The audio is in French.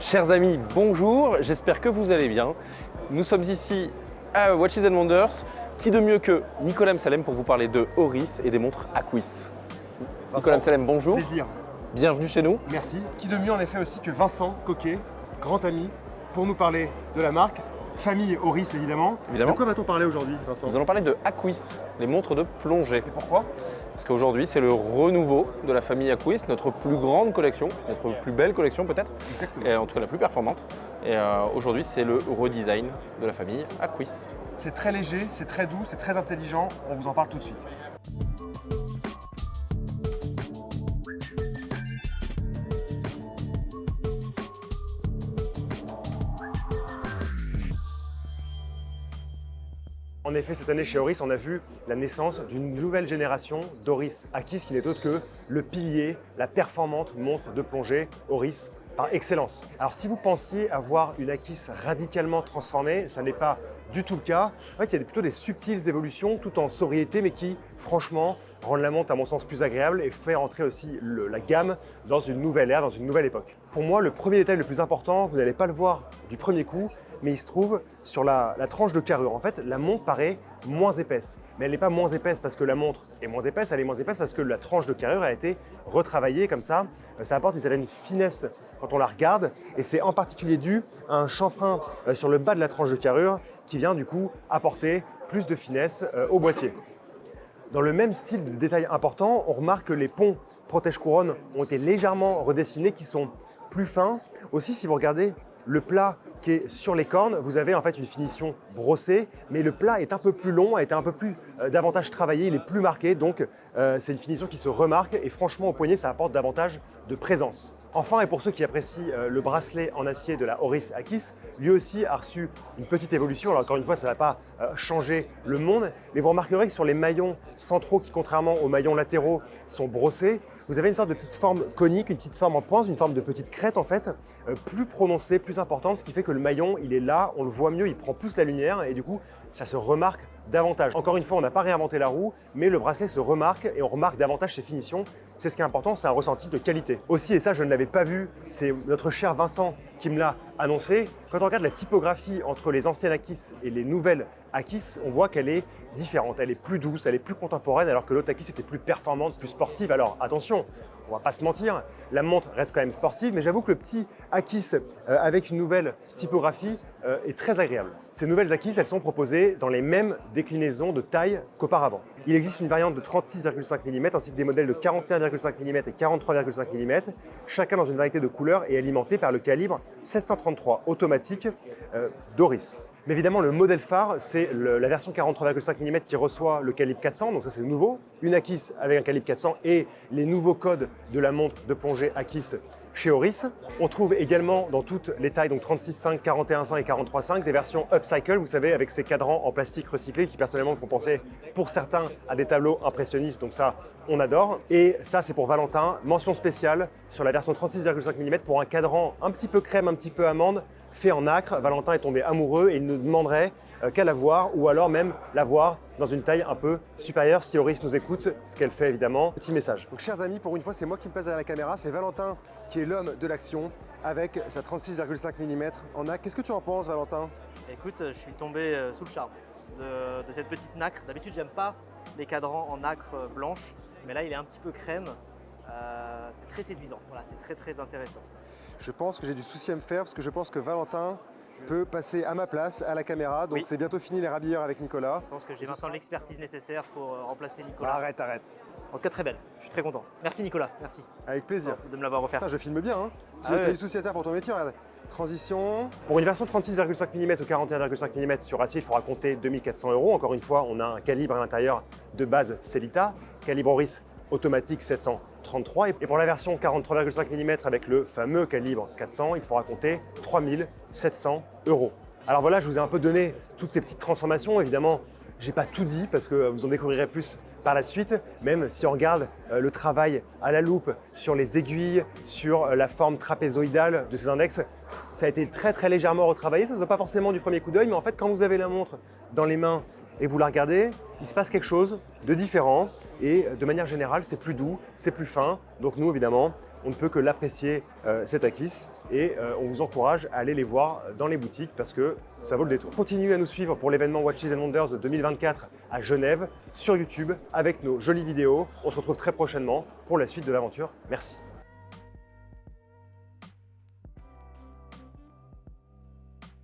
Chers amis, bonjour, j'espère que vous allez bien. Nous sommes ici à Watches and Wonders. Qui de mieux que Nicolas Msalem pour vous parler de Oris et des montres Aquis. Nicolas Msalem, bonjour. Plaisir. Bienvenue chez nous. Merci. Qui de mieux en effet aussi que Vincent Coquet, grand ami, pour nous parler de la marque, famille Oris évidemment. Évidemment. De quoi va-t-on parler aujourd'hui, Vincent? Nous allons parler de Aquis, les montres de plongée. Et pourquoi? Parce qu'aujourd'hui, c'est le renouveau de la famille Aquis, notre plus grande collection, notre plus belle collection peut-être. Exactement. Et en tout cas la plus performante. Et aujourd'hui, c'est le redesign de la famille Aquis. C'est très léger, c'est très doux, c'est très intelligent. On vous en parle tout de suite. En effet, cette année chez Oris, on a vu la naissance d'une nouvelle génération d'Oris Aquis qui n'est autre que le pilier, la performante montre de plongée Oris par excellence. Alors si vous pensiez avoir une Aquis radicalement transformée, ça n'est pas du tout le cas. En fait, il y a plutôt des subtiles évolutions tout en sobriété mais qui, franchement, rendent la montre à mon sens plus agréable et fait rentrer aussi la gamme dans une nouvelle ère, dans une nouvelle époque. Pour moi, le premier détail le plus important, vous n'allez pas le voir du premier coup, mais il se trouve sur la tranche de carrure. En fait, la montre paraît moins épaisse. Mais elle n'est pas moins épaisse parce que la montre est moins épaisse, elle est moins épaisse parce que la tranche de carrure a été retravaillée comme ça. Ça apporte une certaine finesse quand on la regarde et c'est en particulier dû à un chanfrein sur le bas de la tranche de carrure qui vient du coup apporter plus de finesse au boîtier. Dans le même style de détail important, on remarque que les ponts protège-couronne ont été légèrement redessinés, qui sont plus fins. Aussi, si vous regardez le plat qui est sur les cornes, vous avez en fait une finition brossée, mais le plat est un peu plus long, a été un peu plus davantage travaillé, il est plus marqué, donc c'est une finition qui se remarque et franchement au poignet ça apporte davantage de présence. Enfin, et pour ceux qui apprécient le bracelet en acier de la Oris Aquis, lui aussi a reçu une petite évolution. Alors encore une fois, ça ne va pas changer le monde, mais vous remarquerez que sur les maillons centraux qui, contrairement aux maillons latéraux, sont brossés, vous avez une sorte de petite forme conique, une petite forme en pointe, une forme de petite crête en fait, plus prononcée, plus importante, ce qui fait que le maillon, il est là, on le voit mieux, il prend plus la lumière et du coup, ça se remarque davantage. Encore une fois, on n'a pas réinventé la roue, mais le bracelet se remarque et on remarque davantage ses finitions. C'est ce qui est important, c'est un ressenti de qualité. Aussi, et ça je ne l'avais pas vu, c'est notre cher Vincent qui me l'a annoncé, quand on regarde la typographie entre les anciennes Aquis et les nouvelles Aquis, on voit qu'elle est différente, elle est plus douce, elle est plus contemporaine, alors que l'autre Aquis était plus performante, plus sportive. Alors attention, on va pas se mentir, la montre reste quand même sportive, mais j'avoue que le petit Aquis avec une nouvelle typographie est très agréable. Ces nouvelles Aquis, elles sont proposées dans les mêmes déclinaisons de taille qu'auparavant. Il existe une variante de 36,5 mm ainsi que des modèles de 41,5 mm et 43,5 mm, chacun dans une variété de couleurs et alimenté par le calibre 733 automatique d'Oris. Mais évidemment, le modèle phare, c'est la version 43,5 mm qui reçoit le calibre 400, donc ça c'est nouveau. Une Aquis avec un calibre 400 et les nouveaux codes de la montre de plongée Aquis chez Oris. On trouve également dans toutes les tailles, donc 36,5, 41,5 et 43,5, des versions upcycle, vous savez, avec ces cadrans en plastique recyclé qui personnellement me font penser pour certains à des tableaux impressionnistes, donc ça on adore. Et ça c'est pour Valentin, mention spéciale sur la version 36,5 mm pour un cadran un petit peu crème, un petit peu amande, fait en nacre. Valentin est tombé amoureux et il ne demanderait qu'à l'avoir ou alors même l'avoir dans une taille un peu supérieure si Oris nous écoute, ce qu'elle fait évidemment. Petit message. Donc chers amis, pour une fois c'est moi qui me place derrière la caméra, c'est Valentin qui est l'homme de l'action avec sa 36,5 mm en nacre. Qu'est-ce que tu en penses Valentin? Écoute, je suis tombé sous le charme de cette petite nacre. D'habitude j'aime pas les cadrans en nacre blanche, mais là il est un petit peu crème. C'est très séduisant, voilà, c'est très intéressant. Je pense que j'ai du souci à me faire parce que je pense que Valentin peut passer à ma place, à la caméra. Donc oui. C'est bientôt fini les rhabilleurs avec Nicolas. Je pense que j'ai maintenant l'expertise nécessaire pour remplacer Nicolas. Ah, arrête. En tout cas très belle, je suis très content. Merci Nicolas, merci Avec plaisir. de me l'avoir offert. Putain, je filme bien, hein. Tu Ah as ouais. du souci à faire pour ton métier, regarde. Transition. Pour une version 36,5 mm ou 41,5 mm sur acier, il faudra compter 2 400 €. Encore une fois, on a un calibre à l'intérieur de base Cellita, calibre Oris automatique 733. Et pour la version 43,5 mm avec le fameux calibre 400, il faudra compter 3 700 €. Alors voilà, je vous ai un peu donné toutes ces petites transformations. Évidemment, j'ai pas tout dit parce que vous en découvrirez plus par la suite, même si on regarde le travail à la loupe sur les aiguilles, sur la forme trapézoïdale de ces index, ça a été très légèrement retravaillé. Ça ne se voit pas forcément du premier coup d'œil, mais en fait, quand vous avez la montre dans les mains et vous la regardez, il se passe quelque chose de différent et de manière générale, c'est plus doux, c'est plus fin. Donc nous, évidemment, on ne peut que l'apprécier cet Akis et on vous encourage à aller les voir dans les boutiques parce que ça vaut le détour. Continuez à nous suivre pour l'événement Watches and Wonders 2024 à Genève sur YouTube avec nos jolies vidéos. On se retrouve très prochainement pour la suite de l'aventure. Merci.